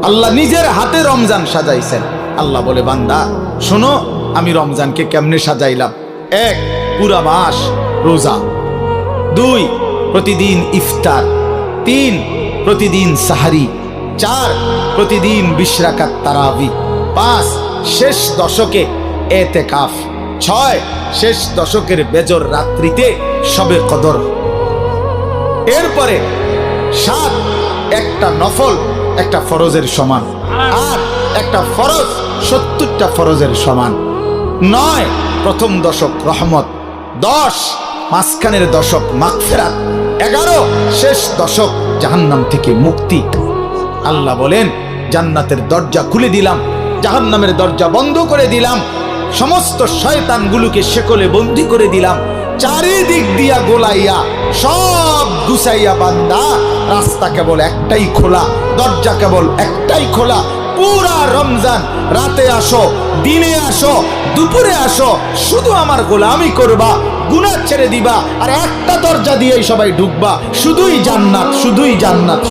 আল্লাহ নিজের হাতে রমজান সাজাইছেন। আল্লাহ বলে, বান্দা শোনো আমি রমজানকে কেমনে সাজাইলাম। 1, পুরা মাস রোজা। 2, প্রতিদিন ইফতার। 3, প্রতিদিন সাহারি। 4, প্রতিদিন 20 রাকাত তারাবি। 5, শেষ দশকে এতেকাফ। 6, শেষ দশকের বেজর রাত্রিতে শবে কদর। এরপরে 7, একটা নফল একটা ফরজের সমান। 8, একটা ফরজ 70টা ফরজের সমান। 9, প্রথম দশক রহমত। 10, মাঝখানের দশক মাগফিরাত। 11, শেষ দশক জাহান্নাম থেকে মুক্তি। আল্লাহ বলেন, জান্নাতের দরজা খুলে দিলাম, জাহান্নামের দরজা বন্ধ করে দিলাম, সমস্ত শয়তানগুলোকে শেকলে বন্দী করে দিলাম, চারিদিক দিয়া গোলাইয়া সব গুছাইয়া বান্দা রাস্তা কেবল একটাই খোলা, দরজা কেবল একটাই খোলা। পুরা রমজান রাতে আসো, দিনে আসো, দুপুরে আসো, শুধু আমার গোলামি করবা, গুনাহ ছেড়ে দিবা, আর একটা দরজা দিয়েই সবাই ঢুকবা, শুধুই জান্নাত, শুধুই জান্নাত।